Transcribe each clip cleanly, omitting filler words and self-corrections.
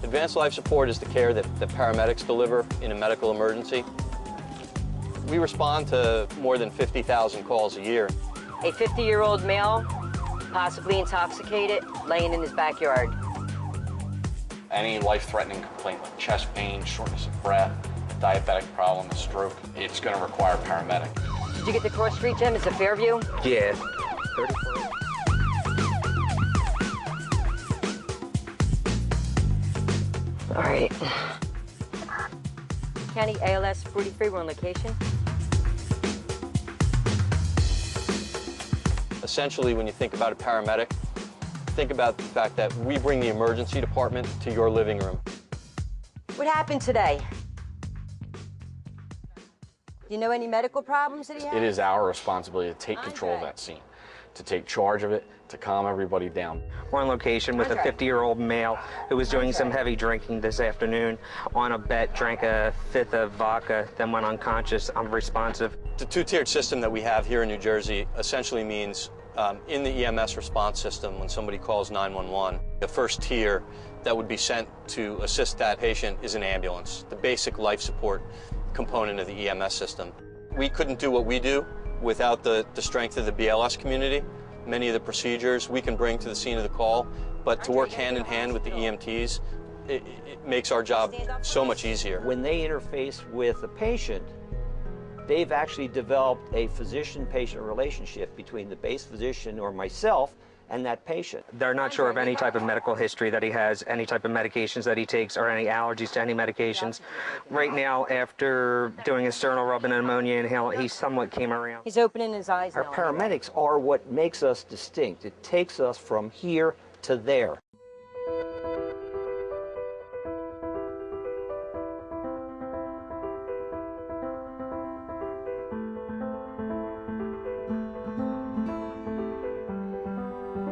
Advanced life support is the care that paramedics deliver in a medical emergency. We respond to more than 50,000 calls a year. A 50-year-old male, possibly intoxicated, laying in his backyard. Any life-threatening complaint like chest pain, shortness of breath, diabetic problem, a stroke, it's going to require a paramedic. Did you get the cross street, Jim? Is it Fairview? Yeah. 34. All right. County ALS 43, we're on location. Essentially, when you think about a paramedic, think about the fact that we bring the emergency department to your living room. What happened today? Do you know any medical problems that he had? It is our responsibility to take control of that scene, to take charge of it, to calm everybody down. We're on location with a 50-year-old male who was doing some heavy drinking this afternoon. On a bet, drank a fifth of vodka, then went unconscious, unresponsive. The two-tiered system that we have here in New Jersey essentially means in the EMS response system, when somebody calls 911, the first tier that would be sent to assist that patient is an ambulance, the basic life support component of the EMS system. We couldn't do what we do without the strength of the BLS community. Many of the procedures we can bring to the scene of the call, but to work hand in hand with the EMTs, it makes our job so much easier. When they interface with the patient, they've actually developed a physician-patient relationship between the base physician or myself and that patient. They're not sure of any type of medical history that he has, any type of medications that he takes, or any allergies to any medications. Right now, after doing a sternal rub and an ammonia inhale, he somewhat came around. He's opening his eyes Our now. paramedics are what makes us distinct. It takes us from here to there.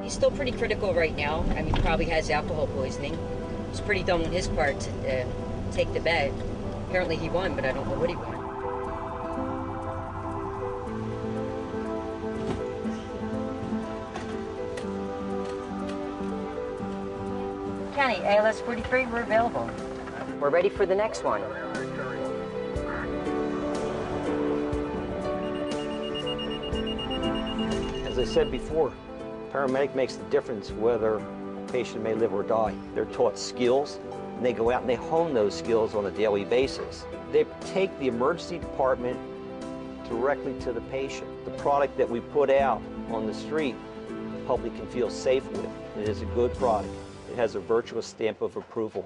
He's still pretty critical right now. I mean, probably has alcohol poisoning. It's pretty dumb on his part to take the bet. Apparently he won, but I don't know what he won. County, ALS 43, we're available. We're ready for the next one. As I said before, paramedic makes the difference whether a patient may live or die. They're taught skills, and they go out and they hone those skills on a daily basis. They take the emergency department directly to the patient. The product that we put out on the street, the public can feel safe with. It is a good product. It has a virtuous stamp of approval.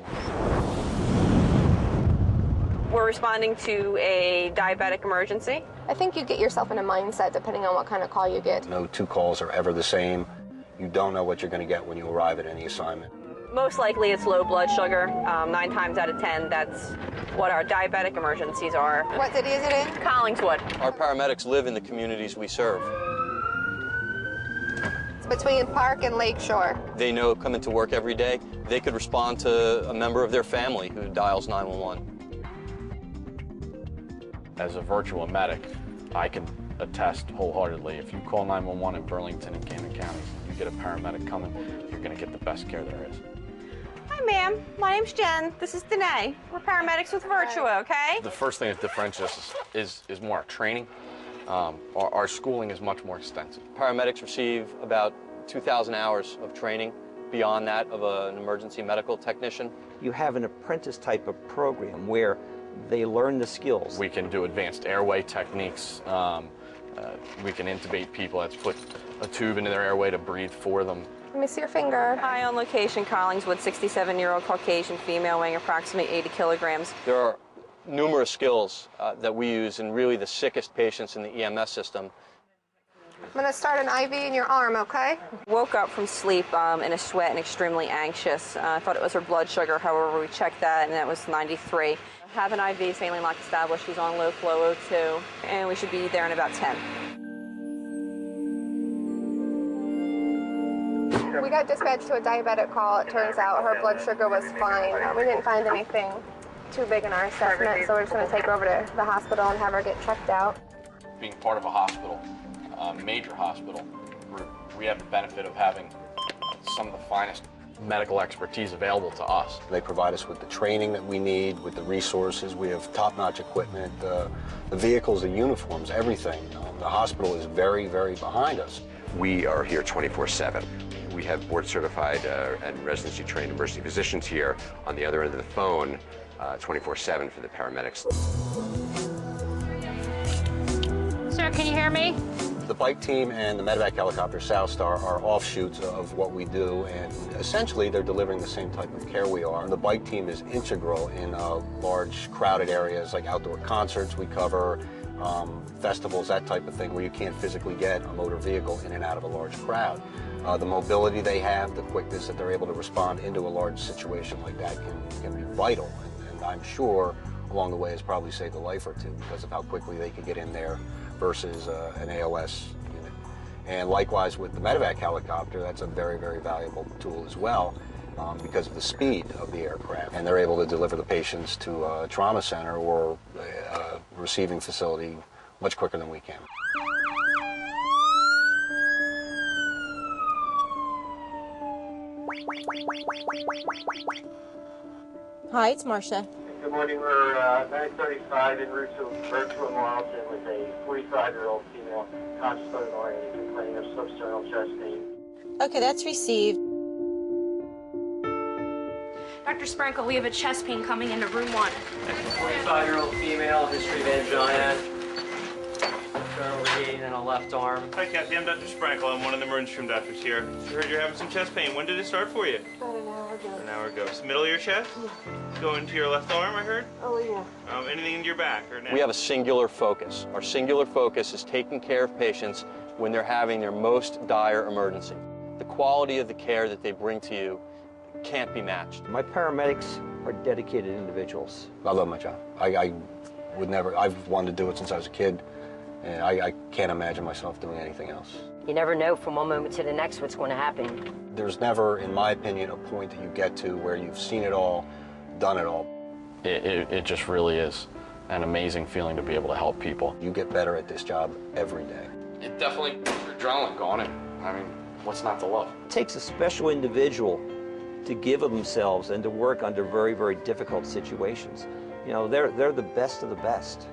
We're responding to a diabetic emergency. I think you get yourself in a mindset depending on what kind of call you get. No two calls are ever the same. You don't know what you're going to get when you arrive at any assignment. Most likely it's low blood sugar. 9 times out of 10, that's what our diabetic emergencies are. What city is it in? Collingswood. Our paramedics live in the communities we serve. It's between Park and Lakeshore. They know coming to work every day, they could respond to a member of their family who dials 911. As a virtual medic, I can attest wholeheartedly, if you call 911 in Burlington and Camden counties, you get a paramedic coming, you're going to get the best care there is. Hi, ma'am. My name's Jen. This is DANAE. We're paramedics with Virtua, okay? The first thing that differentiates us is more our training. Our schooling is much more extensive. Paramedics receive about 2,000 hours of training beyond that of an emergency medical technician. You have an apprentice type of program where they learn the skills. We can do advanced airway techniques. We can intubate people. Let's put a tube into their airway to breathe for them. Let me see your finger. Hi, on location, Collingswood, 67-year-old Caucasian female weighing approximately 80 kilograms. There are numerous skills that we use in really the sickest patients in the EMS system. I'm going to start an IV in your arm, okay? Woke up from sleep in a sweat and extremely anxious. I thought it was her blood sugar. However, we checked that, and that was 93. Have an IV, saline lock established. She's on low flow O2, and we should be there in about 10. We got dispatched to a diabetic call. It turns out her blood sugar was fine. We didn't find anything too big in our assessment, so we're just going to take her over to the hospital and have her get checked out. Being part of a hospital, a major hospital, we have the benefit of having some of the finest medical expertise available to us. They provide us with the training that we need, with the resources. We have top-notch equipment, the vehicles, the uniforms, everything. The hospital is very, very behind us. We are here 24/7. We have board-certified and residency-trained emergency physicians here on the other end of the phone 24/7 for the paramedics. Sir, can you hear me? The bike team and the medevac helicopter Southstar are offshoots of what we do, and essentially they're delivering the same type of care we are. The bike team is integral in large crowded areas like outdoor concerts we cover, festivals, that type of thing, where you can't physically get a motor vehicle in and out of a large crowd. The mobility they have, the quickness that they're able to respond into a large situation like that can be vital, and I'm sure along the way has probably saved a life or two because of how quickly they can get in there versus an AOS unit. And likewise with the medevac helicopter, that's a very, very valuable tool as well because of the speed of the aircraft. And they're able to deliver the patients to a trauma center or a receiving facility much quicker than we can. Hi, it's Marcia. Good morning. We're 9:35 en route to Virtua Marlton with a 45-year-old female conscious oriented complaining of substernal chest pain. Okay, that's received. Dr. Sprinkle, we have a chest pain coming into room 1. 45-year-old female, history of angina, internal gain in a left arm. Hi, Kathy. I'm Dr. Sprinkle. I'm one of the emergency room doctors here. I heard you're having some chest pain. When did it start for you? About an hour ago. An hour ago. It's the middle of your chest? Yeah. Going to your left arm, I heard? Oh, yeah. Anything in your back or neck? We have a singular focus. Our singular focus is taking care of patients when they're having their most dire emergency. The quality of the care that they bring to you can't be matched. My paramedics are dedicated individuals. I love my job. I would never, I've wanted to do it since I was a kid, and I can't imagine myself doing anything else. You never know from one moment to the next what's going to happen. There's never, in my opinion, a point that you get to where you've seen it all, done it all. It just really is an amazing feeling to be able to help people. You get better at this job every day. It definitely, adrenaline going in. I mean, what's not to love? It takes a special individual to give of themselves and to work under very, very difficult situations. You know, they're the best of the best.